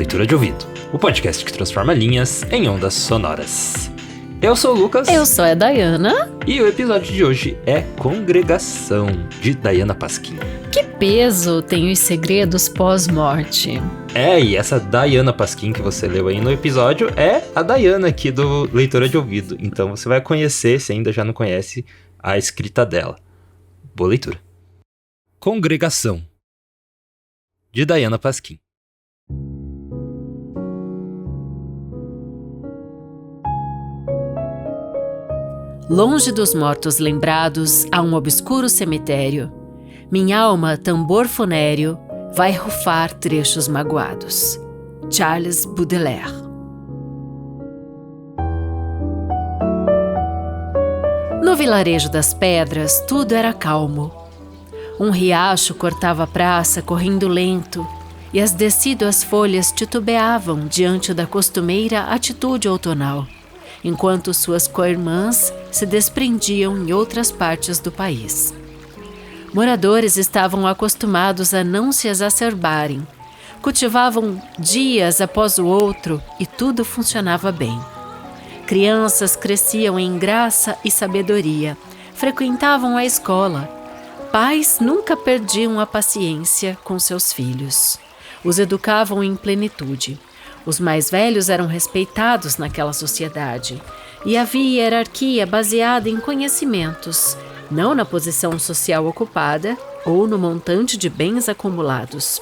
Leitura de Ouvido, o podcast que transforma linhas em ondas sonoras. Eu sou o Lucas. Eu sou a Dayana. E o episódio de hoje é Congregação, de Dayana Pasquim. Que peso tem os segredos pós-morte? E essa Dayana Pasquim que você leu aí no episódio é a Dayana aqui do Leitura de Ouvido. Então você vai conhecer, se ainda já não conhece, a escrita dela. Boa leitura. Congregação, de Dayana Pasquim. Longe dos mortos lembrados, há um obscuro cemitério. Minha alma, tambor funéreo, vai rufar trechos magoados. Charles Baudelaire. No vilarejo das pedras, tudo era calmo. Um riacho cortava a praça correndo lento, e as decíduas folhas titubeavam diante da costumeira atitude outonal, enquanto suas co-irmãs se desprendiam em outras partes do país. Moradores estavam acostumados a não se exacerbarem, cultivavam dias após o outro e tudo funcionava bem. Crianças cresciam em graça e sabedoria, frequentavam a escola. Pais nunca perdiam a paciência com seus filhos. Os educavam em plenitude. Os mais velhos eram respeitados naquela sociedade e havia hierarquia baseada em conhecimentos, não na posição social ocupada ou no montante de bens acumulados.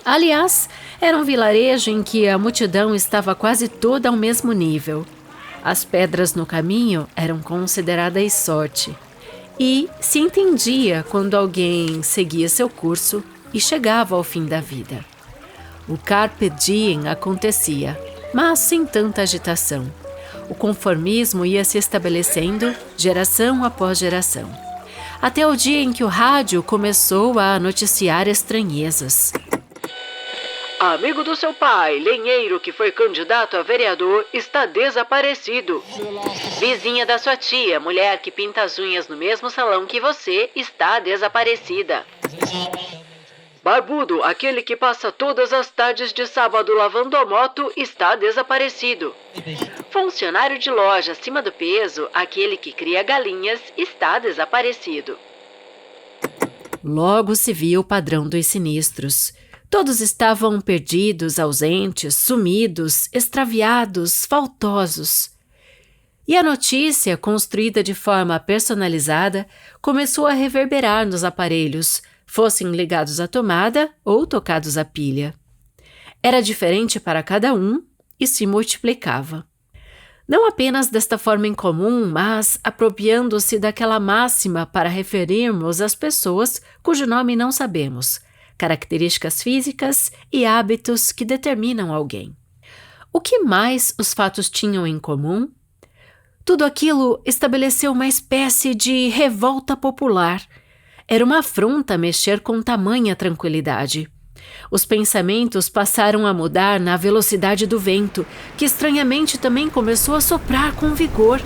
Aliás, era um vilarejo em que a multidão estava quase toda ao mesmo nível. As pedras no caminho eram consideradas sorte e se entendia quando alguém seguia seu curso e chegava ao fim da vida. O carpe diem acontecia, mas sem tanta agitação. O conformismo ia se estabelecendo geração após geração, até o dia em que o rádio começou a noticiar estranhezas. Amigo do seu pai, lenheiro que foi candidato a vereador, está desaparecido. Vizinha da sua tia, mulher que pinta as unhas no mesmo salão que você, está desaparecida. Barbudo, aquele que passa todas as tardes de sábado lavando a moto, está desaparecido. Funcionário de loja acima do peso, aquele que cria galinhas, está desaparecido. Logo se viu o padrão dos sinistros. Todos estavam perdidos, ausentes, sumidos, extraviados, faltosos. E a notícia, construída de forma personalizada, começou a reverberar nos aparelhos, fossem ligados à tomada ou tocados à pilha. Era diferente para cada um e se multiplicava. Não apenas desta forma incomum, mas apropriando-se daquela máxima para referirmos às pessoas cujo nome não sabemos, características físicas e hábitos que determinam alguém. O que mais os fatos tinham em comum? Tudo aquilo estabeleceu uma espécie de revolta popular. Era uma afronta mexer com tamanha tranquilidade. Os pensamentos passaram a mudar na velocidade do vento, que estranhamente também começou a soprar com vigor.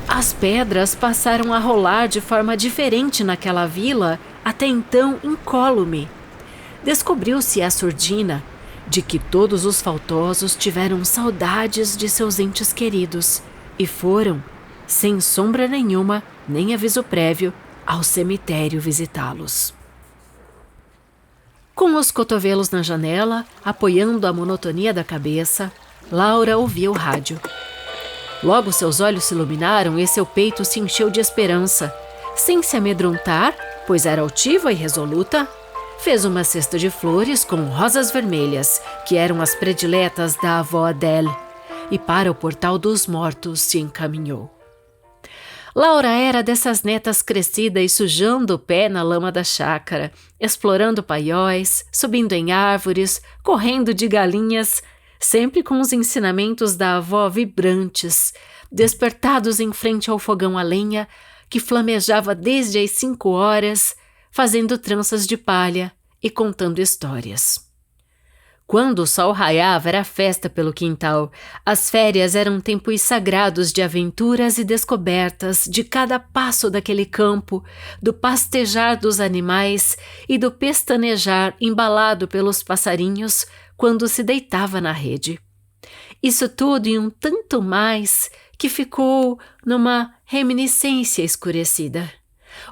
As pedras passaram a rolar de forma diferente naquela vila, até então incólume. Descobriu-se a surdina de que todos os faltosos tiveram saudades de seus entes queridos e foram, sem sombra nenhuma, nem aviso prévio, ao cemitério visitá-los. Com os cotovelos na janela, apoiando a monotonia da cabeça, Laura ouvia o rádio. Logo seus olhos se iluminaram e seu peito se encheu de esperança. Sem se amedrontar, pois era altiva e resoluta, fez uma cesta de flores com rosas vermelhas, que eram as prediletas da avó Adele, e para o portal dos mortos se encaminhou. Laura era dessas netas crescidas sujando o pé na lama da chácara, explorando paióis, subindo em árvores, correndo de galinhas, sempre com os ensinamentos da avó vibrantes, despertados em frente ao fogão a lenha, que flamejava desde as 5 horas, fazendo tranças de palha e contando histórias. Quando o sol raiava, era festa pelo quintal. As férias eram tempos sagrados de aventuras e descobertas de cada passo daquele campo, do pastejar dos animais e do pestanejar embalado pelos passarinhos, quando se deitava na rede. Isso tudo e um tanto mais que ficou numa reminiscência escurecida.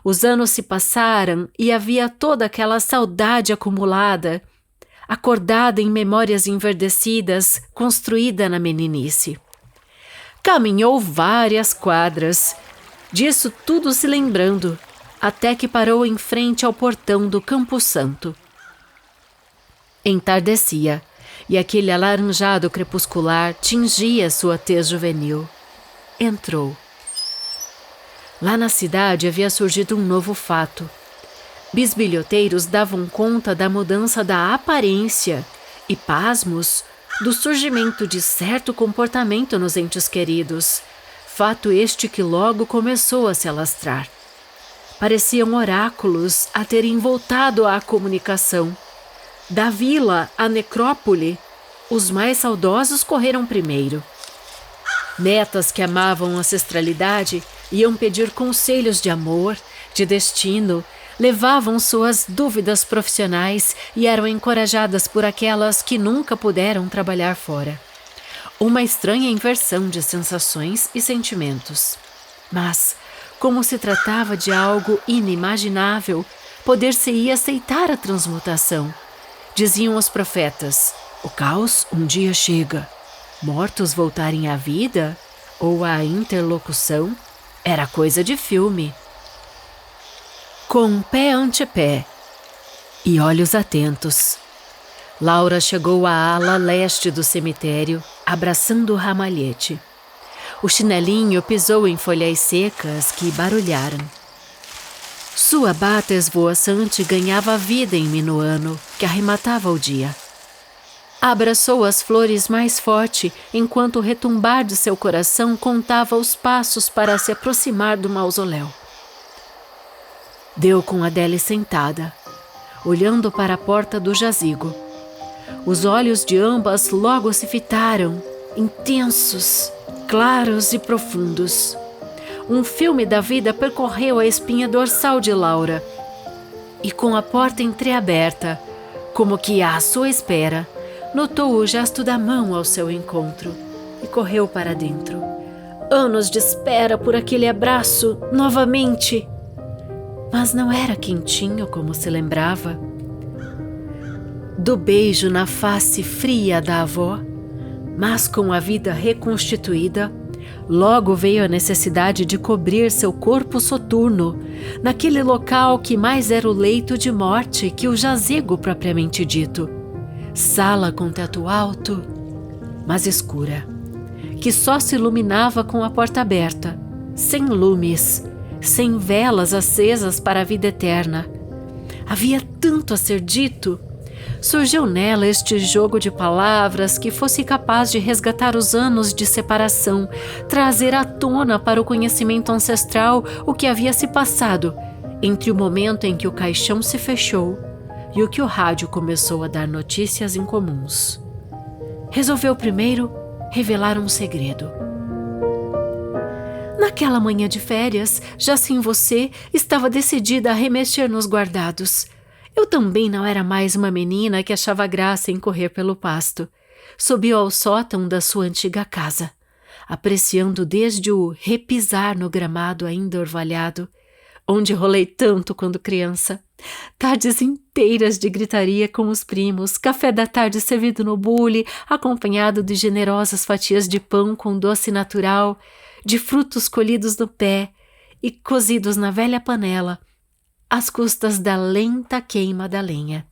Os anos se passaram e havia toda aquela saudade acumulada, acordada em memórias enverdecidas, construída na meninice. Caminhou várias quadras, disso tudo se lembrando, até que parou em frente ao portão do Campo Santo. Entardecia, e aquele alaranjado crepuscular tingia sua tez juvenil. Entrou. Lá na cidade havia surgido um novo fato. Bisbilhoteiros davam conta da mudança da aparência e, pasmos, do surgimento de certo comportamento nos entes queridos, fato este que logo começou a se alastrar. Pareciam oráculos a terem voltado à comunicação. Da vila à necrópole, os mais saudosos correram primeiro. Netas que amavam ancestralidade iam pedir conselhos de amor, de destino, levavam suas dúvidas profissionais e eram encorajadas por aquelas que nunca puderam trabalhar fora. Uma estranha inversão de sensações e sentimentos. Mas, como se tratava de algo inimaginável, poder-se-ia aceitar a transmutação. Diziam os profetas: o caos um dia chega. Mortos voltarem à vida? Ou à interlocução? Era coisa de filme. Com pé ante pé e olhos atentos, Laura chegou à ala leste do cemitério, abraçando o ramalhete. O chinelinho pisou em folhas secas que barulharam. Sua bata esvoaçante ganhava vida em minuano, que arrematava o dia. Abraçou as flores mais forte, enquanto o retumbar de seu coração contava os passos para se aproximar do mausoléu. Deu com Adele sentada, olhando para a porta do jazigo. Os olhos de ambas logo se fitaram, intensos, claros e profundos. Um filme da vida percorreu a espinha dorsal de Laura. E com a porta entreaberta, como que à sua espera, notou o gesto da mão ao seu encontro e correu para dentro. Anos de espera por aquele abraço, novamente. Mas não era quentinho como se lembrava. Do beijo na face fria da avó, mas com a vida reconstituída, logo veio a necessidade de cobrir seu corpo soturno, naquele local que mais era o leito de morte que o jazigo propriamente dito. Sala com teto alto, mas escura, que só se iluminava com a porta aberta, sem lumes, sem velas acesas para a vida eterna. Havia tanto a ser dito. Surgiu nela este jogo de palavras que fosse capaz de resgatar os anos de separação, trazer à tona para o conhecimento ancestral o que havia se passado entre o momento em que o caixão se fechou e o que o rádio começou a dar notícias incomuns. Resolveu primeiro revelar um segredo. Naquela manhã de férias, já sem você, estava decidida a remexer nos guardados. Eu também não era mais uma menina que achava graça em correr pelo pasto. Subiu ao sótão da sua antiga casa, apreciando desde o repisar no gramado ainda orvalhado, onde rolei tanto quando criança. Tardes inteiras de gritaria com os primos, café da tarde servido no bule, acompanhado de generosas fatias de pão com doce natural, de frutos colhidos no pé e cozidos na velha panela, às custas da lenta queima da lenha.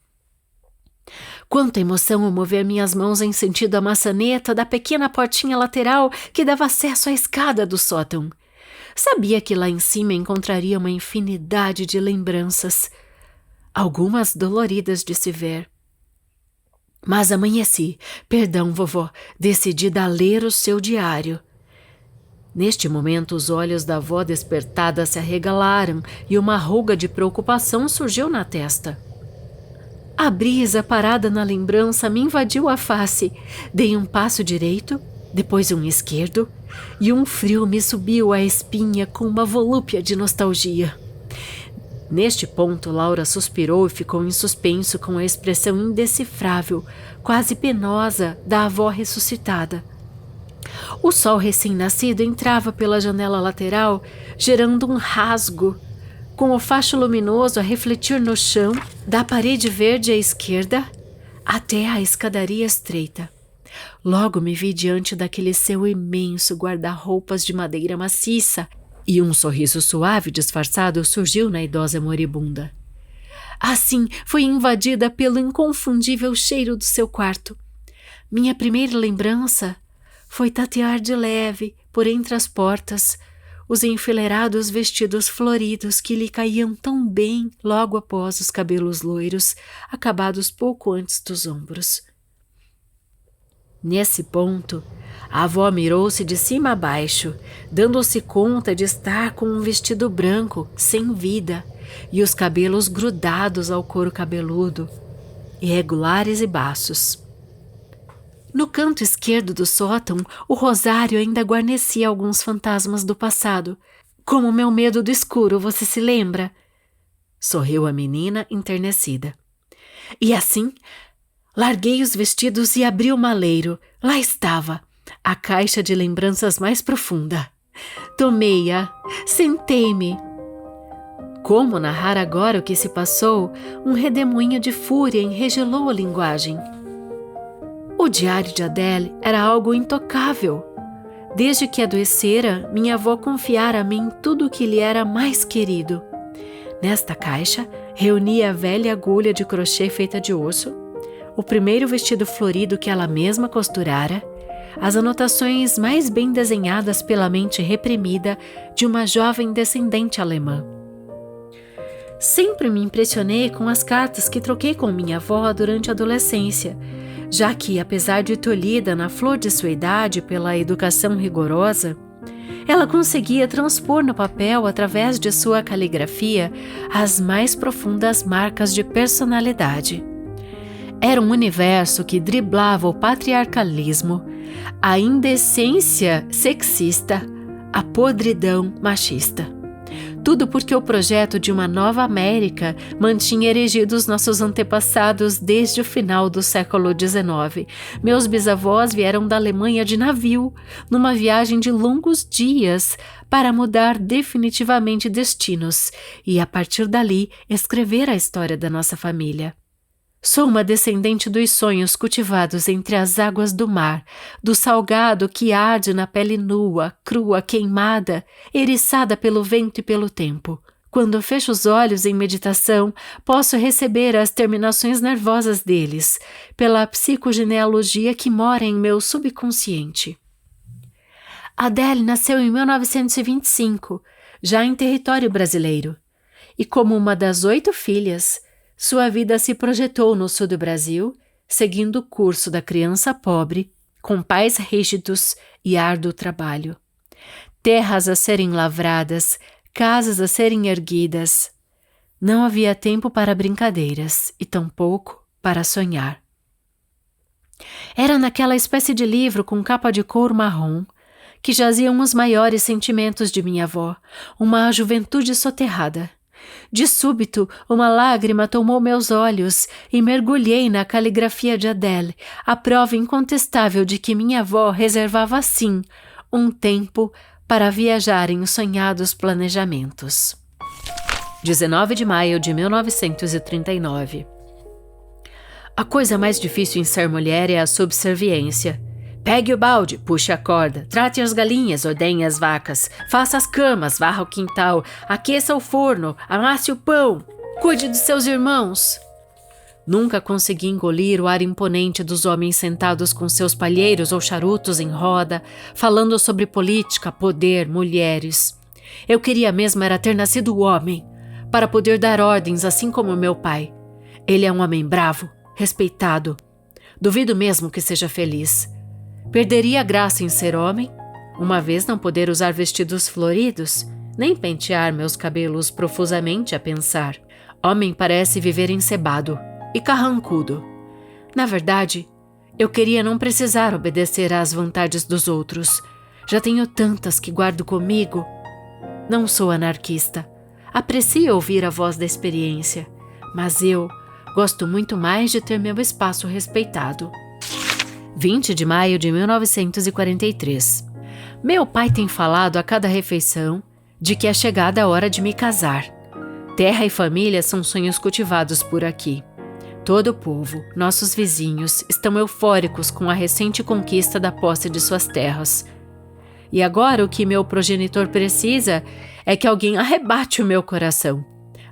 Quanta emoção ao mover minhas mãos em sentido à maçaneta da pequena portinha lateral que dava acesso à escada do sótão. Sabia que lá em cima encontraria uma infinidade de lembranças, algumas doloridas de se ver. Mas amanheci, perdão, vovó, decidida a ler o seu diário. Neste momento, os olhos da avó despertada se arregalaram e uma ruga de preocupação surgiu na testa. A brisa parada na lembrança me invadiu a face. Dei um passo direito, depois um esquerdo, e um frio me subiu à espinha com uma volúpia de nostalgia. Neste ponto, Laura suspirou e ficou em suspenso com a expressão indecifrável, quase penosa, da avó ressuscitada. O sol recém-nascido entrava pela janela lateral, gerando um rasgo, com o facho luminoso a refletir no chão, da parede verde à esquerda até a escadaria estreita. Logo me vi diante daquele céu imenso, guarda-roupas de madeira maciça, e um sorriso suave disfarçado surgiu na idosa moribunda. Assim, fui invadida pelo inconfundível cheiro do seu quarto. Minha primeira lembrança foi tatear de leve, por entre as portas, os enfileirados vestidos floridos que lhe caíam tão bem logo após os cabelos loiros, acabados pouco antes dos ombros. Nesse ponto, a avó mirou-se de cima a baixo, dando-se conta de estar com um vestido branco, sem vida, e os cabelos grudados ao couro cabeludo, irregulares e baços. No canto esquerdo do sótão, o rosário ainda guarnecia alguns fantasmas do passado. Como meu medo do escuro, você se lembra? Sorriu a menina enternecida. E assim, larguei os vestidos e abri o maleiro. Lá estava, a caixa de lembranças mais profunda. Tomei-a, sentei-me. Como narrar agora o que se passou? Um redemoinho de fúria enregelou a linguagem. O diário de Adele era algo intocável. Desde que adoecera, minha avó confiara a mim tudo o que lhe era mais querido. Nesta caixa, reunia a velha agulha de crochê feita de osso, o primeiro vestido florido que ela mesma costurara, as anotações mais bem desenhadas pela mente reprimida de uma jovem descendente alemã. Sempre me impressionei com as cartas que troquei com minha avó durante a adolescência, já que, apesar de tolhida na flor de sua idade pela educação rigorosa, ela conseguia transpor no papel, através de sua caligrafia, as mais profundas marcas de personalidade. Era um universo que driblava o patriarcalismo, a indecência sexista, a podridão machista. Tudo porque o projeto de uma nova América mantinha erigidos nossos antepassados desde o final do século XIX. Meus bisavós vieram da Alemanha de navio, numa viagem de longos dias, para mudar definitivamente destinos e, a partir dali, escrever a história da nossa família. Sou uma descendente dos sonhos cultivados entre as águas do mar, do salgado que arde na pele nua, crua, queimada, eriçada pelo vento e pelo tempo. Quando fecho os olhos em meditação, posso receber as terminações nervosas deles, pela psicogenealogia que mora em meu subconsciente. Adele nasceu em 1925, já em território brasileiro, e como uma das 8 filhas, sua vida se projetou no sul do Brasil, seguindo o curso da criança pobre, com pais rígidos e árduo trabalho. Terras a serem lavradas, casas a serem erguidas. Não havia tempo para brincadeiras e tampouco para sonhar. Era naquela espécie de livro com capa de couro marrom que jaziam os maiores sentimentos de minha avó, uma juventude soterrada. De súbito, uma lágrima tomou meus olhos e mergulhei na caligrafia de Adele, a prova incontestável de que minha avó reservava, sim, um tempo para viajar em sonhados planejamentos. 19 de maio de 1939. A coisa mais difícil em ser mulher é a subserviência. Pegue o balde, puxe a corda, trate as galinhas, ordenhe as vacas, faça as camas, varra o quintal, aqueça o forno, amasse o pão, cuide de seus irmãos. Nunca consegui engolir o ar imponente dos homens sentados com seus palheiros ou charutos em roda, falando sobre política, poder, mulheres. Eu queria mesmo era ter nascido homem, para poder dar ordens assim como meu pai. Ele é um homem bravo, respeitado. Duvido mesmo que seja feliz. Perderia a graça em ser homem, uma vez não poder usar vestidos floridos, nem pentear meus cabelos profusamente a pensar. Homem parece viver encebado e carrancudo. Na verdade, eu queria não precisar obedecer às vontades dos outros. Já tenho tantas que guardo comigo. Não sou anarquista. Aprecio ouvir a voz da experiência, mas eu gosto muito mais de ter meu espaço respeitado. 20 de maio de 1943. Meu pai tem falado a cada refeição de que é chegada a hora de me casar. Terra e família são sonhos cultivados por aqui. Todo o povo, nossos vizinhos, estão eufóricos com a recente conquista da posse de suas terras. E agora o que meu progenitor precisa é que alguém arrebate o meu coração.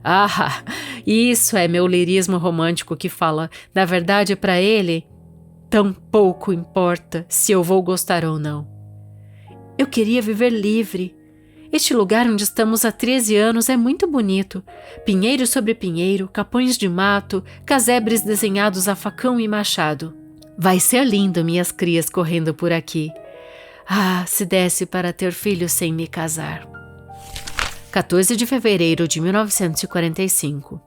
Ah, isso é meu lirismo romântico que fala, na verdade, para ele, tão pouco importa se eu vou gostar ou não. Eu queria viver livre. Este lugar onde estamos há 13 anos é muito bonito. Pinheiro sobre pinheiro, capões de mato, casebres desenhados a facão e machado. Vai ser lindo minhas crias correndo por aqui. Ah, se desse para ter filhos sem me casar. 14 de fevereiro de 1945.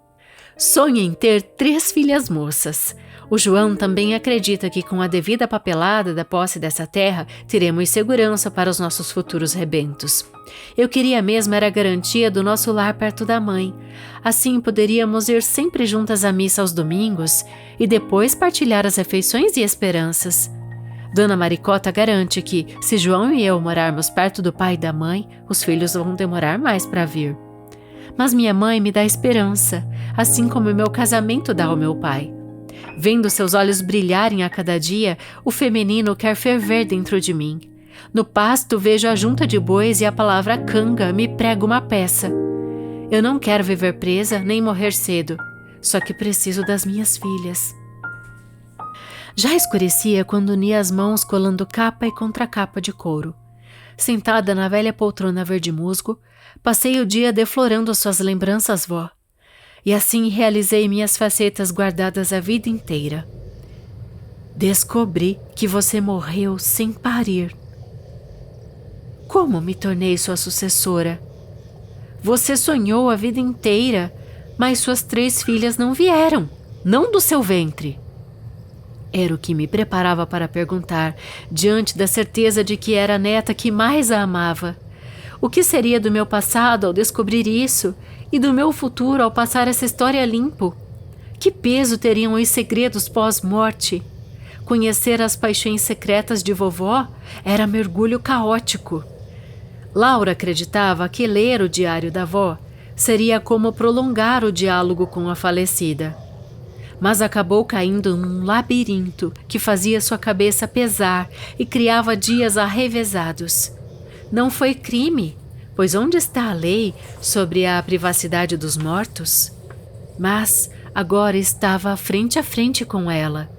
Sonho em ter 3 filhas moças. O João também acredita que com a devida papelada da posse dessa terra, teremos segurança para os nossos futuros rebentos. Eu queria mesmo era a garantia do nosso lar perto da mãe. Assim poderíamos ir sempre juntas à missa aos domingos e depois partilhar as refeições e esperanças. Dona Maricota garante que, se João e eu morarmos perto do pai e da mãe, os filhos vão demorar mais para vir. Mas minha mãe me dá esperança, assim como o meu casamento dá ao meu pai. Vendo seus olhos brilharem a cada dia, o feminino quer ferver dentro de mim. No pasto vejo a junta de bois e a palavra canga me prega uma peça. Eu não quero viver presa nem morrer cedo, só que preciso das minhas filhas. Já escurecia quando uni as mãos colando capa e contracapa de couro. Sentada na velha poltrona verde musgo, passei o dia deflorando suas lembranças, vó. E assim realizei minhas facetas guardadas a vida inteira. Descobri que você morreu sem parir. Como me tornei sua sucessora? Você sonhou a vida inteira, mas suas 3 filhas não vieram, não do seu ventre. Era o que me preparava para perguntar, diante da certeza de que era a neta que mais a amava. O que seria do meu passado ao descobrir isso e do meu futuro ao passar essa história limpo? Que peso teriam os segredos pós-morte? Conhecer as paixões secretas de vovó era mergulho caótico. Laura acreditava que ler o diário da avó seria como prolongar o diálogo com a falecida. Mas acabou caindo num labirinto que fazia sua cabeça pesar e criava dias arrevesados. Não foi crime, pois onde está a lei sobre a privacidade dos mortos? Mas agora estava frente a frente com ela.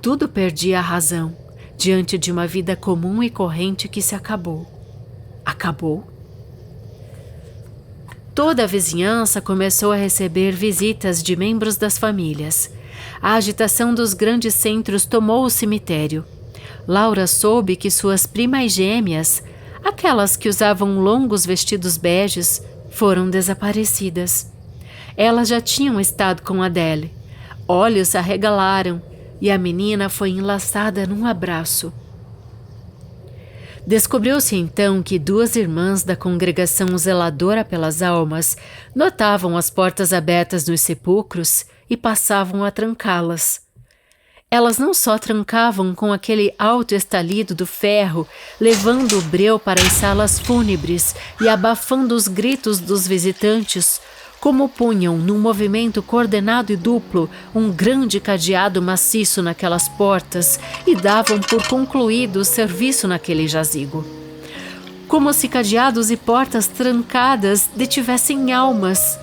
Tudo perdia a razão diante de uma vida comum e corrente que se acabou. Acabou? Toda a vizinhança começou a receber visitas de membros das famílias. A agitação dos grandes centros tomou o cemitério. Laura soube que suas primas gêmeas, aquelas que usavam longos vestidos beges, foram desaparecidas. Elas já tinham estado com Adele. Olhos se arregalaram e a menina foi enlaçada num abraço. Descobriu-se então que 2 irmãs da congregação zeladora pelas almas notavam as portas abertas nos sepulcros e passavam a trancá-las. Elas não só trancavam com aquele alto estalido do ferro, levando o breu para as salas fúnebres e abafando os gritos dos visitantes, como punham, num movimento coordenado e duplo, um grande cadeado maciço naquelas portas e davam por concluído o serviço naquele jazigo. Como se cadeados e portas trancadas detivessem almas.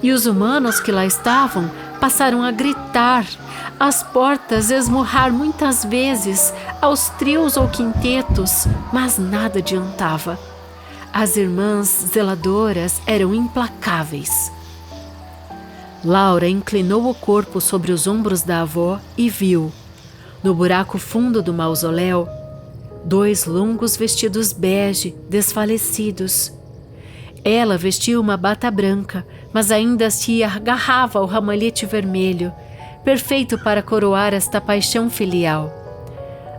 E os humanos que lá estavam passaram a gritar, as portas esmurrar muitas vezes, aos trios ou quintetos, mas nada adiantava. As irmãs zeladoras eram implacáveis. Laura inclinou o corpo sobre os ombros da avó e viu, no buraco fundo do mausoléu, 2 longos vestidos bege desfalecidos. Ela vestia uma bata branca, mas ainda se agarrava ao ramalhete vermelho, perfeito para coroar esta paixão filial.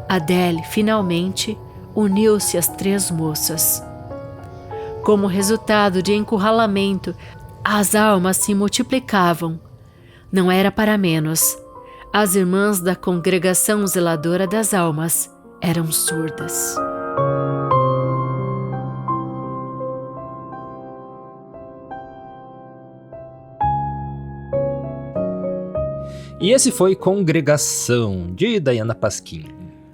Adele, finalmente, uniu-se às 3 moças. Como resultado de encurralamento, as almas se multiplicavam. Não era para menos. As irmãs da Congregação Zeladora das Almas eram surdas. E esse foi Congregação, de Diana Pasquim.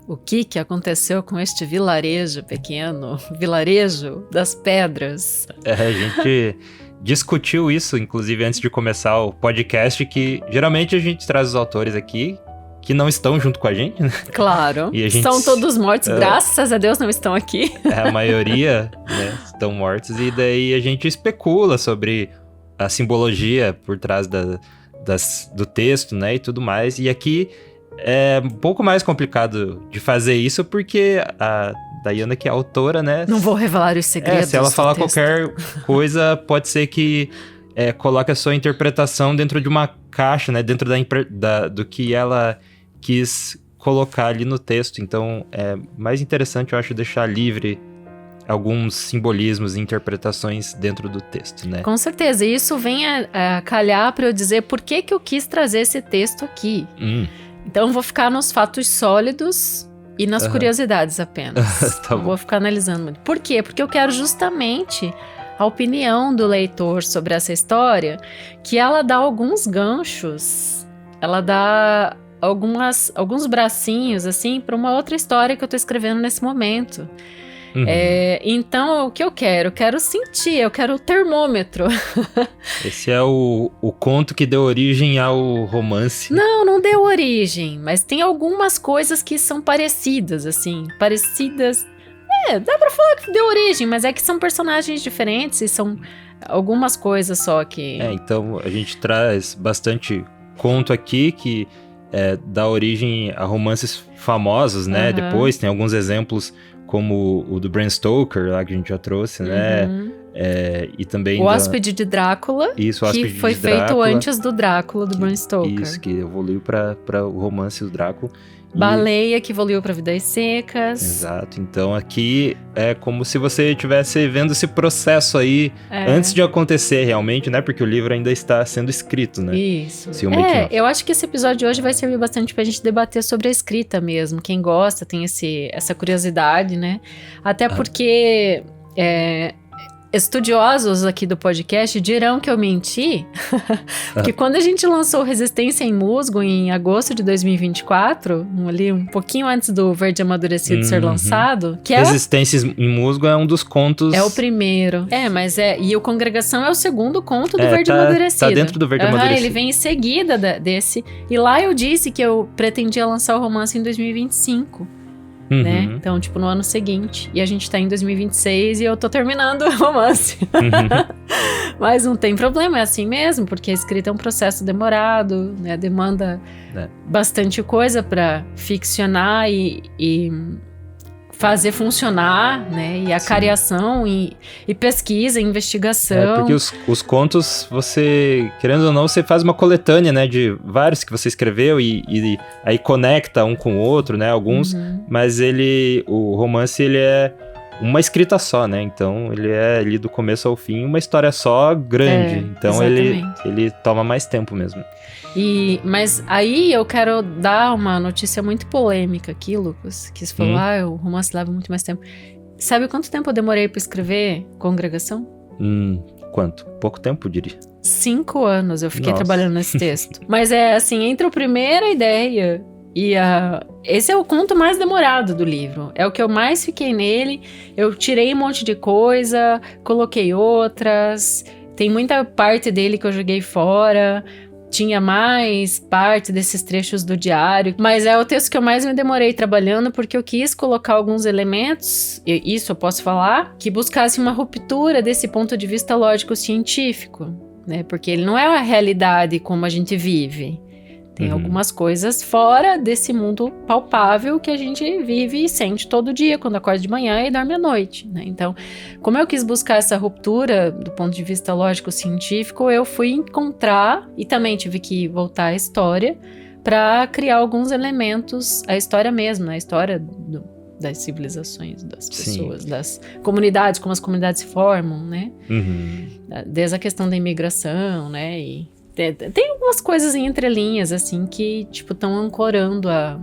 O que aconteceu com este vilarejo pequeno? Vilarejo das Pedras. A gente discutiu isso, inclusive, antes de começar o podcast, que geralmente a gente traz os autores aqui que não estão junto com a gente, né? Claro, E a gente, estão todos mortos, graças a Deus não estão aqui. A maioria, né, estão mortos, e daí a gente especula sobre a simbologia por trás do texto, né, e tudo mais. E aqui é um pouco mais complicado de fazer isso, porque a Diana, que é a autora, né? Não vou revelar os segredos. Se ela falar do texto. qualquer coisa, pode ser que coloque a sua interpretação dentro de uma caixa, né? Dentro do que ela quis colocar ali no texto. Então, é mais interessante, eu acho, deixar livre alguns simbolismos e interpretações dentro do texto, né? Com certeza, e isso vem a calhar para eu dizer por que eu quis trazer esse texto aqui. Então, eu vou ficar nos fatos sólidos e nas curiosidades apenas. Tá bom. Vou ficar analisando muito. Por quê? Porque eu quero justamente a opinião do leitor sobre essa história, que ela dá alguns ganchos, ela dá alguns bracinhos, assim, para uma outra história que eu tô escrevendo nesse momento. Então, o que eu quero? Eu quero sentir, eu quero o termômetro. Esse é o conto que deu origem ao romance. Não deu origem, mas tem algumas coisas que são parecidas, assim, parecidas. Dá pra falar que deu origem, mas é que são personagens diferentes e são algumas coisas só que... Então a gente traz bastante conto aqui que dá origem a romances famosos, né? Depois tem alguns exemplos como o do Bram Stoker, lá que a gente já trouxe, né? E também o Hóspede de Drácula, isso, o Hóspede que foi de Drácula, feito antes do Drácula, do Bram Stoker. Isso, que evoluiu para o romance do Drácula. Baleia, que evoluiu para Vidas Secas. Exato, então aqui é como se você estivesse vendo esse processo aí antes de acontecer realmente, né? Porque o livro ainda está sendo escrito, né? Isso. Eu acho que esse episódio de hoje vai servir bastante pra gente debater sobre a escrita mesmo. Quem gosta tem essa curiosidade, né? Até porque... estudiosos aqui do podcast dirão que eu menti, porque quando a gente lançou Resistência em Musgo em agosto de 2024, ali um pouquinho antes do Verde Amadurecido ser lançado, que Resistência em Musgo é um dos contos... É o primeiro. E o Congregação é o segundo conto do Verde Amadurecido. Tá dentro do Verde Amadurecido. Ele vem em seguida desse. E lá eu disse que eu pretendia lançar o romance em 2025. Né? Então, tipo, no ano seguinte. E a gente tá em 2026 e eu tô terminando o romance. Mas não tem problema, é assim mesmo, porque a escrita é um processo demorado, né? Demanda bastante coisa pra ficcionar e fazer funcionar, né? E a cariação e pesquisa, investigação. Porque os contos, você, querendo ou não, você faz uma coletânea, né? De vários que você escreveu e aí conecta um com o outro, né? Alguns, mas o romance, ele é uma escrita só, né? Então, ele é ali do começo ao fim, uma história só, grande. Então, ele toma mais tempo mesmo. Mas aí eu quero dar uma notícia muito polêmica aqui, Lucas, que você falou, o romance leva muito mais tempo. Sabe quanto tempo eu demorei pra escrever Congregação? Quanto? Pouco tempo, eu diria. 5 anos eu fiquei trabalhando nesse texto. Mas assim, entre a primeira ideia e esse é o conto mais demorado do livro. É o que eu mais fiquei nele. Eu tirei um monte de coisa, coloquei outras. Tem muita parte dele que eu joguei fora. Tinha mais parte desses trechos do diário, mas é o texto que eu mais me demorei trabalhando, porque eu quis colocar alguns elementos, isso eu posso falar, que buscasse uma ruptura desse ponto de vista lógico-científico, né? Porque ele não é a realidade como a gente vive. Tem algumas coisas fora desse mundo palpável que a gente vive e sente todo dia, quando acorda de manhã e dorme à noite, né? Então, como eu quis buscar essa ruptura do ponto de vista lógico-científico, eu fui encontrar, e também tive que voltar à história, para criar alguns elementos, a história mesmo, né? A história das civilizações, das Sim. pessoas, das comunidades, como as comunidades se formam, né? Uhum. Desde a questão da imigração, né? E tem algumas coisas em entrelinhas, assim, que, tipo, estão ancorando a...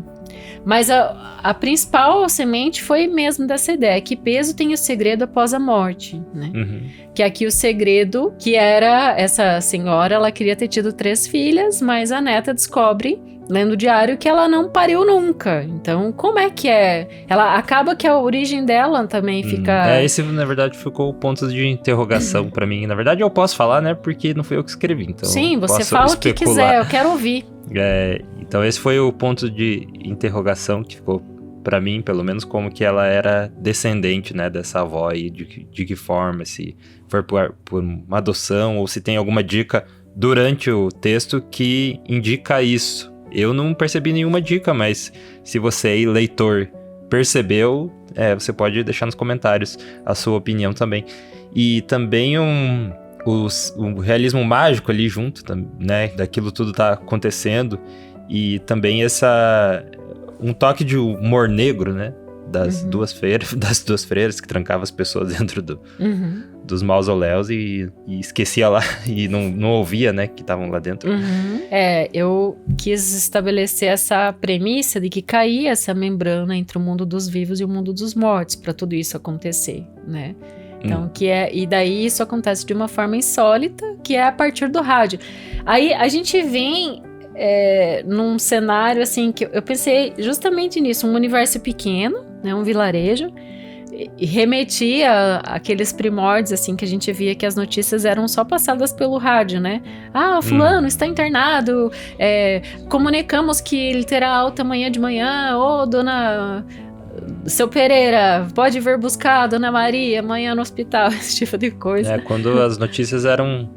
Mas a principal semente foi mesmo dessa ideia, que peso tem o segredo após a morte, né? Uhum. Que aqui o segredo, que era essa senhora, ela queria ter tido 3 filhas, mas a neta descobre, lendo o diário, que ela não pariu nunca. Então, como é que é? Ela acaba que a origem dela também fica... Esse, na verdade, ficou o ponto de interrogação pra mim. Na verdade, eu posso falar, né? Porque não fui eu que escrevi, então... Sim, você posso fala o que especular. quiser, eu quero ouvir. Então, esse foi o ponto de interrogação que ficou pra mim, pelo menos, como que ela era descendente, né? Dessa avó aí, de que forma, se foi por uma adoção, ou se tem alguma dica durante o texto que indica isso. Eu não percebi nenhuma dica, mas se você aí, leitor, percebeu, você pode deixar nos comentários a sua opinião também. E também o realismo mágico ali junto, né? Daquilo tudo tá acontecendo. E também um toque de humor negro, né? Das duas freiras que trancavam as pessoas dentro dos mausoléus e esquecia lá e não ouvia, né, que estavam lá dentro. Eu quis estabelecer essa premissa de que caía essa membrana entre o mundo dos vivos e o mundo dos mortos para tudo isso acontecer, né? Então, e daí isso acontece de uma forma insólita, que é a partir do rádio. Aí a gente vem num cenário assim que eu pensei justamente nisso, um universo pequeno, né, um vilarejo, e remetia àqueles primórdios assim que a gente via que as notícias eram só passadas pelo rádio, né? Ah, o fulano está internado, comunicamos que ele terá alta amanhã de manhã, dona... Seu Pereira, pode vir buscar a Dona Maria amanhã no hospital, esse tipo de coisa. Quando as notícias eram,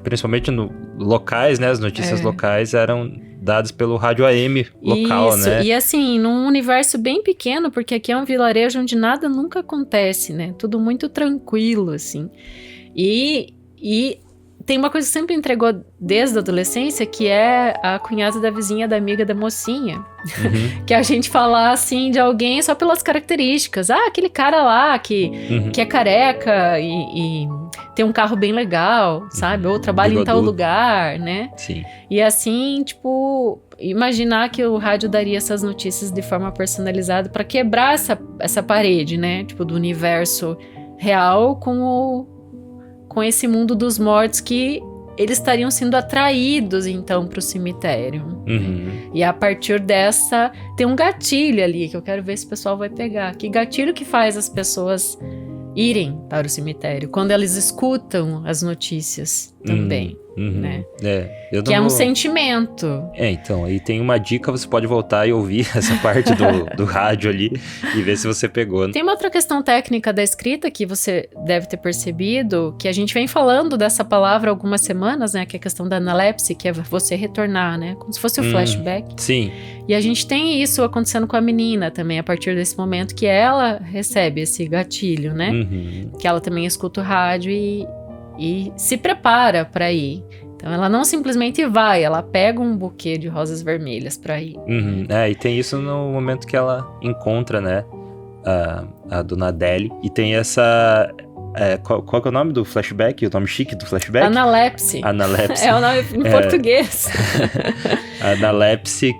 principalmente locais, né? As notícias locais eram dadas pelo rádio AM local, isso, né? E assim, num universo bem pequeno, porque aqui é um vilarejo onde nada nunca acontece, né? Tudo muito tranquilo, assim. E tem uma coisa que sempre entregou desde a adolescência, que é a cunhada da vizinha, da amiga da mocinha. Que a gente fala, assim, de alguém só pelas características. Ah, aquele cara lá que é careca e tem um carro bem legal, sabe? Ou trabalha em tal lugar, né? Sim. E assim, tipo, imaginar que o rádio daria essas notícias de forma personalizada para quebrar essa parede, né? Tipo, do universo real com esse mundo dos mortos que eles estariam sendo atraídos, então, para o cemitério. E a partir dessa, tem um gatilho ali, que eu quero ver se o pessoal vai pegar. Que gatilho que faz as pessoas irem para o cemitério, quando elas escutam as notícias também, né? Que é um sentimento. Então, aí tem uma dica, você pode voltar e ouvir essa parte do rádio ali e ver se você pegou. Tem uma outra questão técnica da escrita que você deve ter percebido, que a gente vem falando dessa palavra há algumas semanas, né? Que é a questão da analepse, que é você retornar, né? Como se fosse o flashback. Sim. E a gente tem isso acontecendo com a menina também, a partir desse momento que ela recebe esse gatilho, né? Que ela também escuta o rádio e se prepara para ir. Então ela não simplesmente vai, ela pega um buquê de rosas vermelhas para ir. E tem isso no momento que ela encontra, né, a dona Adele, e tem essa... qual que é o nome do flashback? O nome chique do flashback? Analepse. Analepse. É o nome em português. Analepse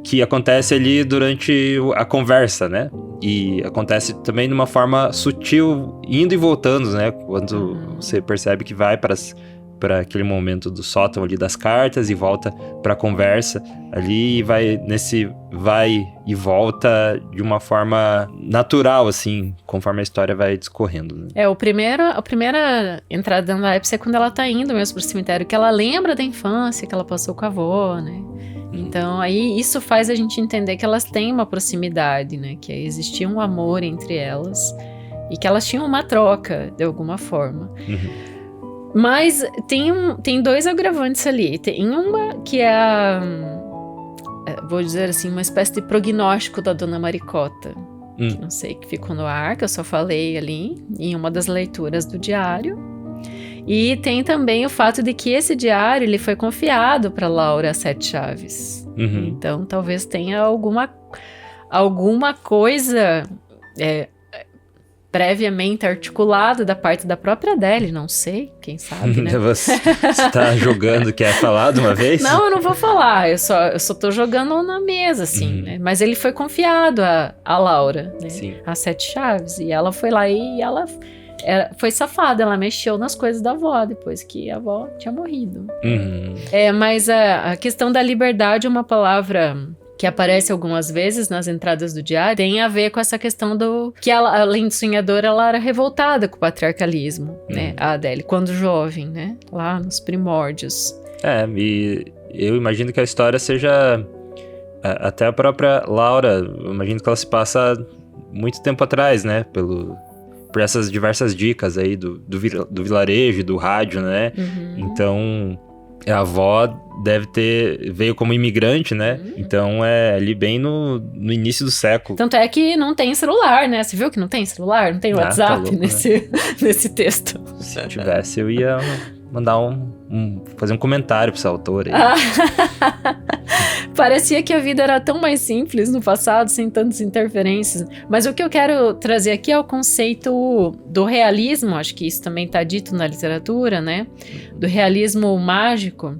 que acontece ali durante a conversa, né? E acontece também de uma forma sutil, indo e voltando, né? Quando você percebe que vai para aquele momento do sótão ali das cartas e volta para a conversa ali e vai e volta de uma forma natural, assim, conforme a história vai discorrendo, né? A primeira entrada da Analepse é quando ela tá indo mesmo pro cemitério, que ela lembra da infância que ela passou com a avó, né? Então, aí isso faz a gente entender que elas têm uma proximidade, né? Que existia um amor entre elas e que elas tinham uma troca, de alguma forma. Mas tem 2 agravantes ali. Tem uma que é vou dizer assim, uma espécie de prognóstico da Dona Maricota. Que não sei, que ficou no ar, que eu só falei ali em uma das leituras do diário. E tem também o fato de que esse diário ele foi confiado para Laura Sete Chaves. Então talvez tenha alguma coisa previamente articulada da parte da própria Adele, não sei, quem sabe, né? Você tá jogando, quer falar de uma vez? Não, eu não vou falar, eu só tô jogando na mesa, assim, né? Mas ele foi confiado a Laura, né? Sim. As 7 chaves, e ela foi lá e ela foi safada, ela mexeu nas coisas da avó, depois que a avó tinha morrido. Mas a questão da liberdade é uma palavra que aparece algumas vezes nas entradas do diário, tem a ver com essa questão que ela, além de sonhadora, ela era revoltada com o patriarcalismo, né? A Adele, quando jovem, né? Lá nos primórdios. E eu imagino que a história seja... Até a própria Laura, eu imagino que ela se passa muito tempo atrás, né? Por essas diversas dicas aí do vilarejo, do rádio, né? Então... A avó veio como imigrante, né? Então é ali bem no início do século. Tanto é que não tem celular, né? Você viu que não tem celular? Não tem WhatsApp tá louco, nesse texto. Se tivesse, eu ia mandar fazer um comentário pra essa autora aí. Parecia que a vida era tão mais simples no passado, sem tantas interferências. Mas o que eu quero trazer aqui é o conceito do realismo, acho que isso também está dito na literatura, né? Do realismo mágico,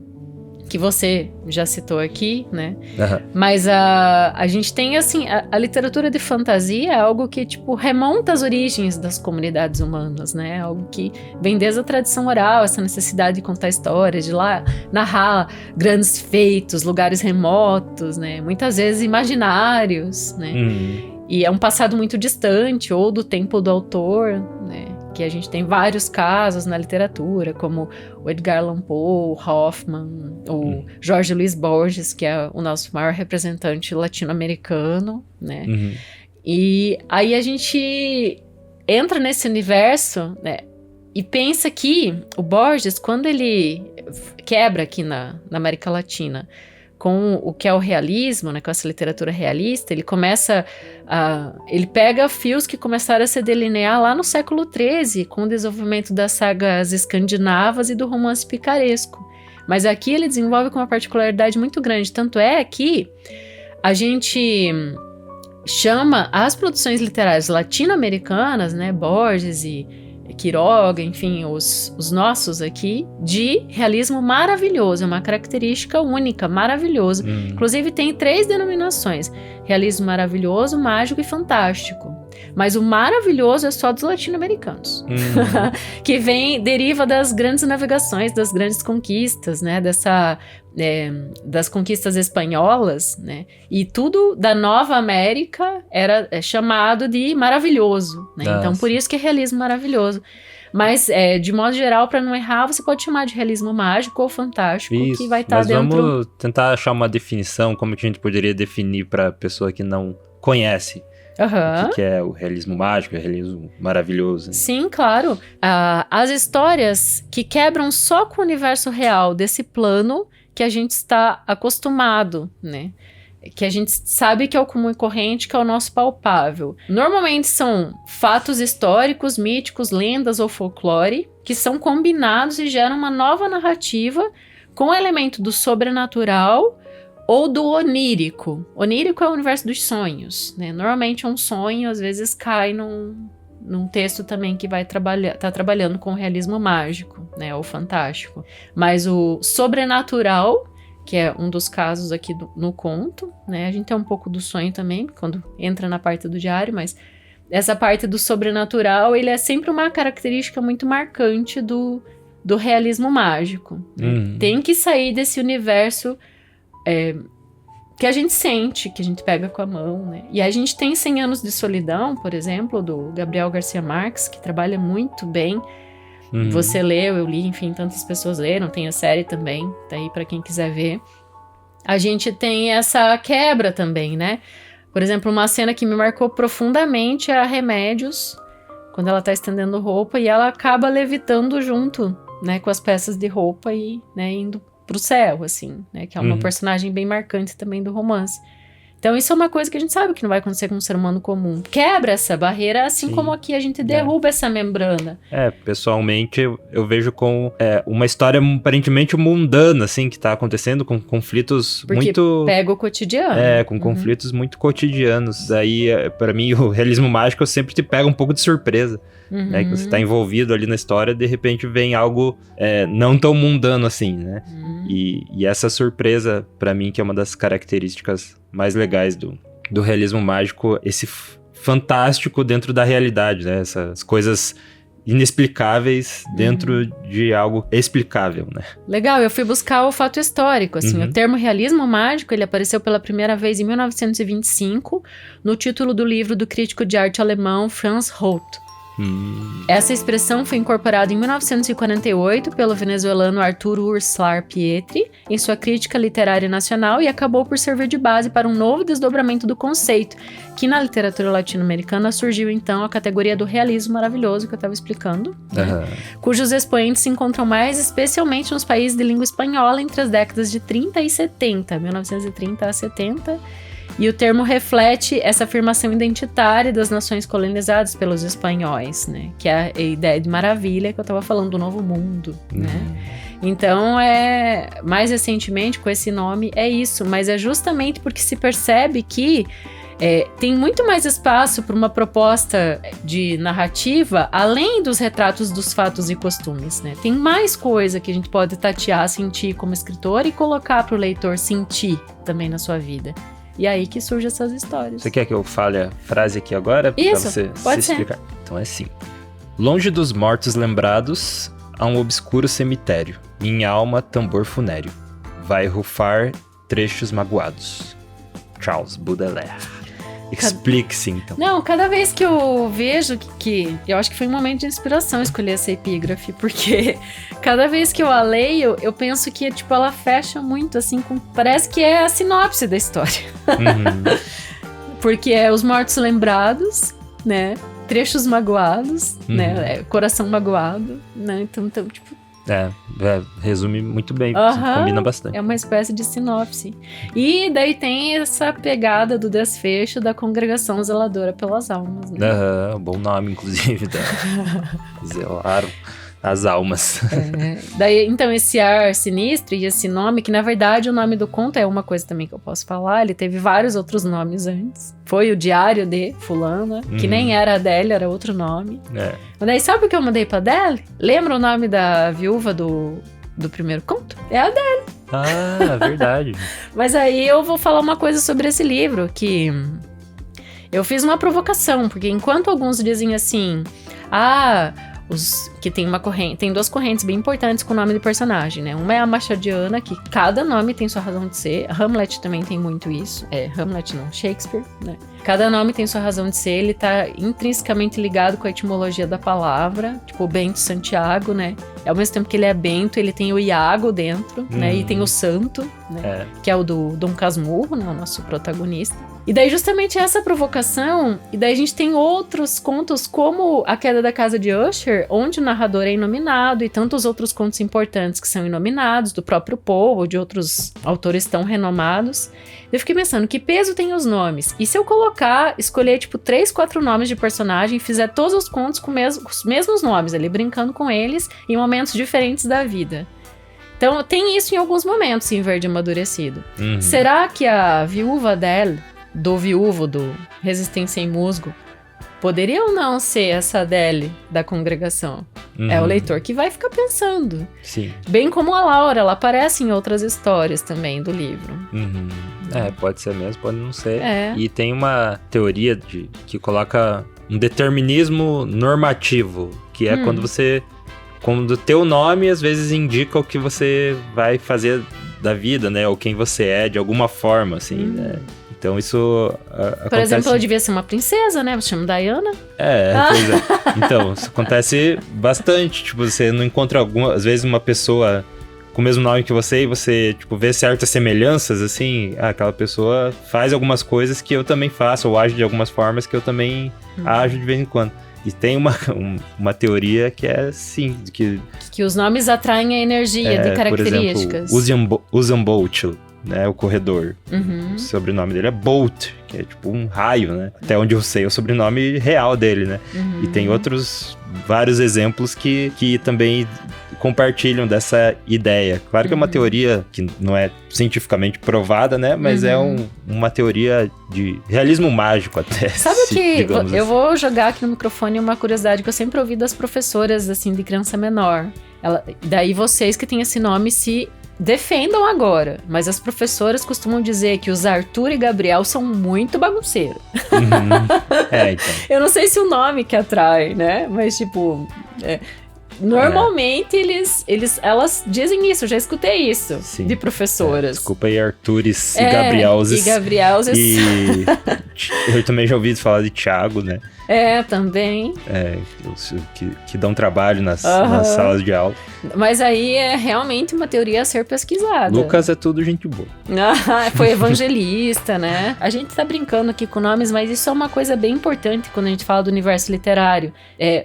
que você já citou aqui, né? Mas a gente tem, assim, a literatura de fantasia é algo que, tipo, remonta às origens das comunidades humanas, né? Algo que vem desde a tradição oral, essa necessidade de contar histórias, de lá narrar grandes feitos, lugares remotos, né? Muitas vezes imaginários, né? E é um passado muito distante, ou do tempo do autor, né? Que a gente tem vários casos na literatura, como o Edgar Allan Poe, Hoffman, o Jorge Luis Borges, que é o nosso maior representante latino-americano, né? E aí a gente entra nesse universo, né? E pensa que o Borges, quando ele quebra aqui na América Latina com o que é o realismo, né, com essa literatura realista, ele começa ele pega fios que começaram a se delinear lá no século XIII, com o desenvolvimento das sagas escandinavas e do romance picaresco. Mas aqui ele desenvolve com uma particularidade muito grande, tanto é que a gente chama as produções literárias latino-americanas, né, Borges e Quiroga, enfim, os nossos aqui, de realismo maravilhoso, é uma característica única, maravilhoso. Inclusive tem 3 denominações, realismo maravilhoso, mágico e fantástico. Mas o maravilhoso é só dos latino-americanos, que deriva das grandes navegações, das grandes conquistas, né, das conquistas espanholas, né, e tudo da Nova América era chamado de maravilhoso, né, então por isso que é realismo maravilhoso. Mas, de modo geral, para não errar, você pode chamar de realismo mágico ou fantástico, que vai estar dentro... Mas vamos tentar achar uma definição, como que a gente poderia definir para pessoa que não conhece. O que é o realismo mágico, o realismo maravilhoso. Sim, claro. As histórias que quebram só com o universo real desse plano que a gente está acostumado, né? Que a gente sabe que é o comum e corrente, que é o nosso palpável. Normalmente são fatos históricos, míticos, lendas ou folclore, que são combinados e geram uma nova narrativa com o elemento do sobrenatural ou do onírico. Onírico é o universo dos sonhos, né? Normalmente é um sonho, às vezes cai num texto também que vai tá trabalhando com o realismo mágico, né? Ou fantástico. Mas o sobrenatural, que é um dos casos aqui no conto, né? A gente tem um pouco do sonho também, quando entra na parte do diário, mas essa parte do sobrenatural, ele é sempre uma característica muito marcante do realismo mágico, né? Tem que sair desse universo que a gente sente, que a gente pega com a mão, né? E a gente tem 100 Anos de Solidão, por exemplo, do Gabriel Garcia Marques, que trabalha muito bem. Você leu, eu li, enfim, tantas pessoas leram, tem a série também, tá aí pra quem quiser ver. A gente tem essa quebra também, né? Por exemplo, uma cena que me marcou profundamente é a Remédios, quando ela tá estendendo roupa e ela acaba levitando junto, né, com as peças de roupa e, né, indo pro céu, assim, né, que é uma personagem bem marcante também do romance. Então isso é uma coisa que a gente sabe que não vai acontecer com um ser humano comum. Quebra essa barreira, assim Sim. como aqui a gente derruba essa membrana. Pessoalmente eu vejo com uma história aparentemente mundana, assim, que tá acontecendo com conflitos Porque muito... pega o cotidiano. com conflitos muito cotidianos. Daí, pra mim, o realismo mágico sempre te pega um pouco de surpresa. Né, que você tá envolvido ali na história, de repente vem algo não tão mundano assim, né? E essa surpresa, pra mim, que é uma das características mais legais do realismo mágico, esse fantástico dentro da realidade, né? Essas coisas inexplicáveis dentro de algo explicável, né? Legal, eu fui buscar o fato histórico, assim, o termo realismo mágico, ele apareceu pela primeira vez em 1925, no título do livro do crítico de arte alemão Franz Holt. Essa expressão foi incorporada em 1948 pelo venezuelano Arthur Urslar Pietri em sua crítica literária nacional e acabou por servir de base para um novo desdobramento do conceito, que na literatura latino-americana surgiu então a categoria do realismo maravilhoso que eu estava explicando, né? Cujos expoentes se encontram mais especialmente nos países de língua espanhola entre as décadas de 30 e 70, 1930 a 70. E o termo reflete essa afirmação identitária das nações colonizadas pelos espanhóis, né? Que é a ideia de maravilha que eu estava falando do Novo Mundo, né? Então, mais recentemente, com esse nome, é isso. Mas é justamente porque se percebe que tem muito mais espaço para uma proposta de narrativa, além dos retratos dos fatos e costumes, né? Tem mais coisa que a gente pode tatear, sentir como escritor e colocar para o leitor sentir também na sua vida. E aí que surgem essas histórias. Você quer que eu fale a frase aqui agora? Isso, pra você pode se explicar. Então é assim. Longe dos mortos lembrados, há um obscuro cemitério. Minha alma, tambor funéreo. Vai rufar trechos magoados. Charles Baudelaire. Explique-se, então. Não, cada vez que eu vejo que eu acho que foi um momento de inspiração escolher essa epígrafe, porque cada vez que eu a leio, eu penso que, tipo, ela fecha muito, assim, parece que é a sinopse da história. Porque é os mortos lembrados, né? Trechos magoados, né? Coração magoado, né? Então, tipo... resume muito bem, combina bastante. É uma espécie de sinopse. E daí tem essa pegada do desfecho da Congregação Zeladora pelas Almas, né? Bom nome, inclusive, zelaram as almas. Daí, então, esse ar sinistro e esse nome, que na verdade o nome do conto é uma coisa também que eu posso falar, ele teve vários outros nomes antes. Foi o Diário de Fulana, que nem era Adele, era outro nome. Mas daí, sabe o que eu mandei pra Adele? Lembra o nome da viúva do primeiro conto? É a Adele. Ah, verdade. Mas aí eu vou falar uma coisa sobre esse livro, que eu fiz uma provocação, porque enquanto alguns dizem assim, que tem duas correntes bem importantes com o nome do personagem, né? Uma é a machadiana, que cada nome tem sua razão de ser. Hamlet também tem muito isso. Hamlet não, Shakespeare, né? Cada nome tem sua razão de ser, ele tá intrinsecamente ligado com a etimologia da palavra, tipo o Bento Santiago, né? Ao mesmo tempo que ele é Bento, ele tem o Iago dentro, né? E tem o Santo, né? Que é o do Dom Casmurro, né? O nosso protagonista. E daí justamente essa provocação, e daí a gente tem outros contos como A Queda da Casa de Usher, onde o narrador é inominado, e tantos outros contos importantes que são inominados, do próprio Poe ou de outros autores tão renomados. Eu fiquei pensando, que peso tem os nomes? E se eu escolher tipo 3, 4 nomes de personagem e fizer todos os contos com os mesmos nomes, ali brincando com eles em momentos diferentes da vida? Então tem isso em alguns momentos em Verde Amadurecido. Será que a viúva dela, do viúvo do Resistência em Musgo, poderia ou não ser essa Adele da congregação? É o leitor que vai ficar pensando. Sim. Bem como a Laura, ela aparece em outras histórias também do livro. Pode ser mesmo, pode não ser. E tem uma teoria que coloca um determinismo normativo, que é quando o teu nome às vezes indica o que você vai fazer da vida, né? Ou quem você é, de alguma forma, assim, né? Então isso acontece... Por exemplo, ela devia ser uma princesa, né? Você chama Diana. Pois é. Então, isso acontece bastante. Tipo, você não encontra às vezes uma pessoa com o mesmo nome que você e você, tipo, vê certas semelhanças, assim. Aquela pessoa faz algumas coisas que eu também faço, ou age de algumas formas que eu também ajo de vez em quando. E tem uma teoria que é assim, que os nomes atraem a energia de características. Por exemplo, Usain Bolt, né, o corredor. O sobrenome dele é Bolt, que é tipo um raio, né? Até onde eu sei é o sobrenome real dele, né? E tem vários exemplos que também compartilham dessa ideia. Claro que é uma teoria que não é cientificamente provada, né? Mas é uma teoria de realismo mágico até. Sabe o que? Eu vou jogar aqui no microfone uma curiosidade que eu sempre ouvi das professoras, assim, de criança menor. Daí vocês que têm esse nome se defendam agora, mas as professoras costumam dizer que os Arthur e Gabriel são muito bagunceiros. Então. Eu não sei se o nome que atrai, né? Mas, tipo... Normalmente elas dizem isso, eu já escutei isso. Sim. De professoras. Desculpa aí, Artures e Gabrielzes. E Gabrielses. E eu também já ouvi falar de Thiago, né? Também. Que dão trabalho nas salas de aula. Mas aí é realmente uma teoria a ser pesquisada. Lucas é tudo gente boa. Foi evangelista, né? A gente tá brincando aqui com nomes, mas isso é uma coisa bem importante quando a gente fala do universo literário.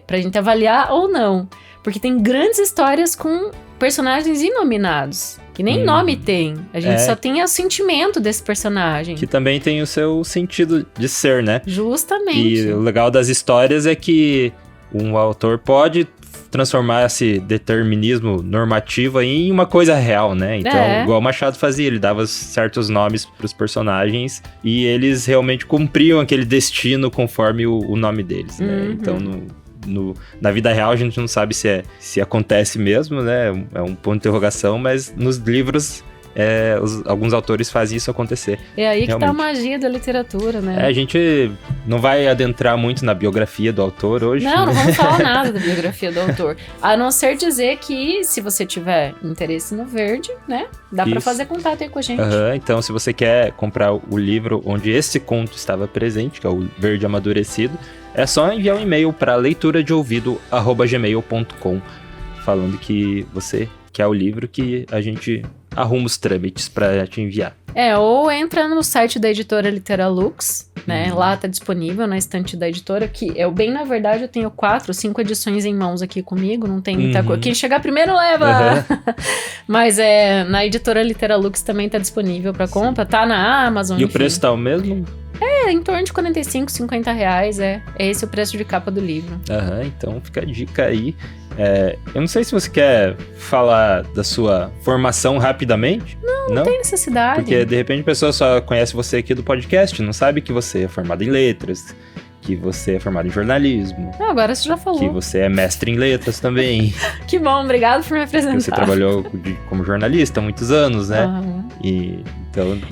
Pra gente avaliar ou não. Porque tem grandes histórias com personagens inominados. Que nem nome tem. A gente só tem o sentimento desse personagem. Que também tem o seu sentido de ser, né? Justamente. E o legal das histórias é que um autor pode transformar esse determinismo normativo aí em uma coisa real, né? Então, igual o Machado fazia, ele dava certos nomes pros personagens e eles realmente cumpriam aquele destino conforme o nome deles, né? Então, na vida real a gente não sabe se acontece mesmo, né? É um ponto de interrogação, mas nos livros alguns autores fazem isso acontecer. É aí realmente. Que tá a magia da literatura, né? A gente não vai adentrar muito na biografia do autor hoje. Não vamos falar nada da biografia do autor. A não ser dizer que se você tiver interesse no Verde, né? Dá pra fazer contato aí com a gente. Então, se você quer comprar o livro onde esse conto estava presente, que é o Verde Amadurecido, é só enviar um e-mail para leituradeouvido@gmail.com falando que você quer o livro, que a gente arruma os trâmites para te enviar. Ou entra no site da editora Literalux, né? Lá tá disponível na estante da editora, que na verdade eu tenho 4, 5 edições em mãos aqui comigo, não tem muita coisa. Quem chegar primeiro leva! Mas na editora Literalux também tá disponível para compra, tá na Amazon. E o preço tá o mesmo? Em torno de R$45, R$50, é esse o preço de capa do livro. Então fica a dica aí. Eu não sei se você quer falar da sua formação rapidamente. Não tem necessidade. Porque de repente a pessoa só conhece você aqui do podcast, não sabe que você é formado em letras, que você é formado em jornalismo. Agora você já falou. Que você é mestre em letras também. Que bom, obrigado por me apresentar. Que você trabalhou como jornalista há muitos anos, né?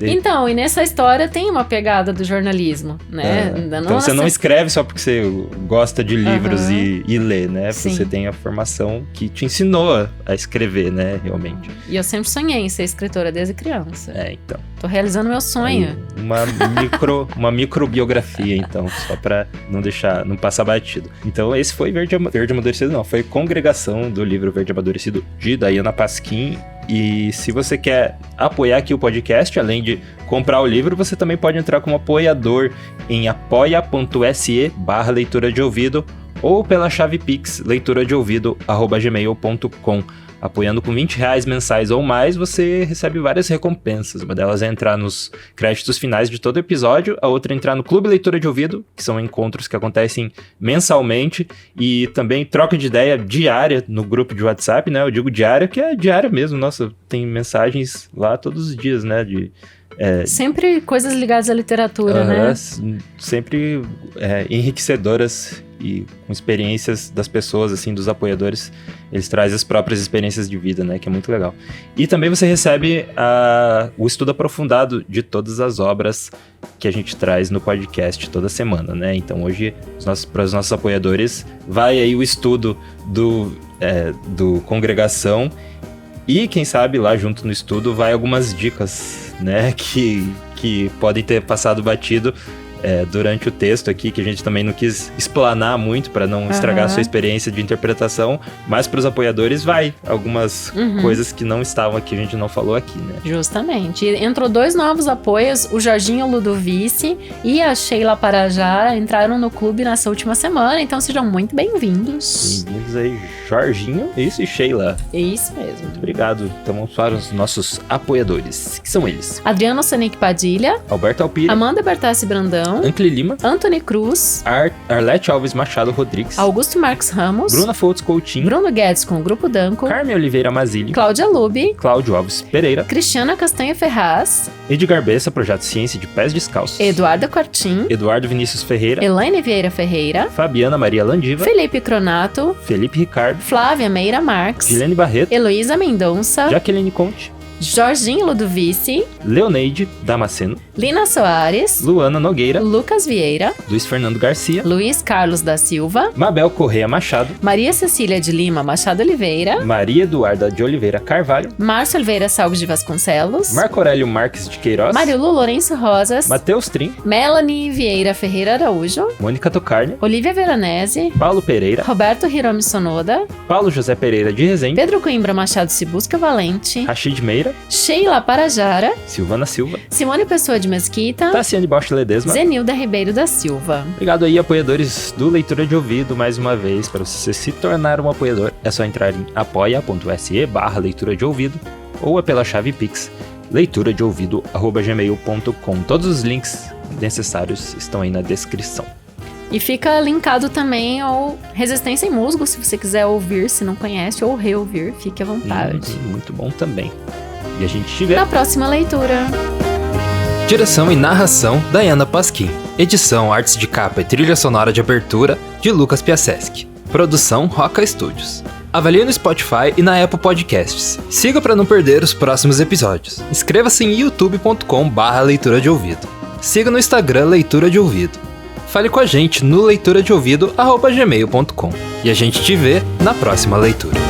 Então, e nessa história tem uma pegada do jornalismo, né? Então você não escreve só porque você gosta de livros e lê, né? Sim. Você tem a formação que te ensinou a escrever, né? Realmente. E eu sempre sonhei em ser escritora desde criança. Então. Tô realizando meu sonho. Uma microbiografia, então, só pra não passar batido. Então esse foi Verde Amadurecido, não. Foi Congregação do livro Verde Amadurecido de Dayana Pasquim. E se você quer apoiar aqui o podcast, além de comprar o livro, você também pode entrar como apoiador em apoia.se/leitura de ouvido ou pela chave Pix leituradeouvido@gmail.com. Apoiando com R$20 mensais ou mais, você recebe várias recompensas. Uma delas é entrar nos créditos finais de todo episódio, a outra é entrar no Clube Leitura de Ouvido, que são encontros que acontecem mensalmente, e também troca de ideia diária no grupo de WhatsApp, né? Eu digo diária, que é diária mesmo. Nossa, tem mensagens lá todos os dias, né? Sempre coisas ligadas à literatura, né? Sempre enriquecedoras e com experiências das pessoas, assim, dos apoiadores. Eles trazem as próprias experiências de vida, né? Que é muito legal. E também você recebe o estudo aprofundado de todas as obras que a gente traz no podcast toda semana, né? Então hoje, para os nossos apoiadores, vai aí o estudo do Congregação. E quem sabe lá junto no estudo vai algumas dicas, né? Que podem ter passado batido durante o texto aqui, que a gente também não quis explanar muito para não estragar a sua experiência de interpretação, mas para os apoiadores vai algumas coisas que não estavam aqui, a gente não falou aqui, né? Justamente. Entrou 2 novos apoios, o Jorginho Ludovici e a Sheila Parajara entraram no clube nessa última semana, então sejam muito bem-vindos. Bem-vindos aí, Jorginho, isso, e Sheila. Isso mesmo. Muito obrigado. Então vamos para os nossos apoiadores, que são eles: Adriano Sonic Padilha, Alberto Alpira, Amanda Bertassi Brandão, Ancli Lima, Anthony Cruz, Arlete Alves Machado Rodrigues, Augusto Marques Ramos, Bruna Foltz Coutinho, Bruno Guedes com o Grupo Danco, Carmen Oliveira Mazili, Cláudia Lube, Cláudio Alves Pereira, Cristiana Castanha Ferraz, Edgar Bessa, Projeto Ciência de Pés Descalços, Eduardo Cortim, Eduardo Vinícius Ferreira, Elaine Vieira Ferreira, Fabiana Maria Landiva, Felipe Cronato, Felipe Ricardo, Flávia Meira Marques, Gilene Barreto, Heloísa Mendonça, Jaqueline Conte, Jorginho Ludovici, Leoneide Damasceno, Lina Soares, Luana Nogueira, Lucas Vieira, Luiz Fernando Garcia, Luiz Carlos da Silva, Mabel Correia Machado, Maria Cecília de Lima Machado Oliveira, Maria Eduarda de Oliveira Carvalho, Márcio Oliveira Salgo de Vasconcelos, Marco Aurélio Marques de Queiroz, Marilu Lourenço Rosas, Matheus Trim, Melanie Vieira Ferreira Araújo, Mônica Tocarne, Olivia Veronese, Paulo Pereira, Roberto Hiromi Sonoda, Paulo José Pereira de Rezende, Pedro Coimbra Machado Cibusca Valente, Rachid Meira, Sheila Parajara, Silvana Silva, Simone Pessoa de Mesquita, Tassiane Bosch Ledesma. Zenilda Ribeiro da Silva. Obrigado aí, apoiadores do Leitura de Ouvido, mais uma vez. Para você se tornar um apoiador, é só entrar em apoia.se/leitura de ouvido ou é pela chave Pix, leituradeouvido@gmail.com. Todos os links necessários estão aí na descrição. E fica linkado também ao Resistência em Musgo, se você quiser ouvir, se não conhece, ou reouvir, fique à vontade. Muito bom também. E a gente te vê na próxima leitura. Direção e narração, Dayana Pasquim. Edição, artes de capa e trilha sonora de abertura, de Lucas Piasecki. Produção, Roca Studios. Avalie no Spotify e na Apple Podcasts. Siga para não perder os próximos episódios. Inscreva-se em youtube.com/leitura de ouvido. Siga no Instagram Leitura de Ouvido. Fale com a gente no leituradeouvido@gmail.com. E a gente te vê na próxima leitura.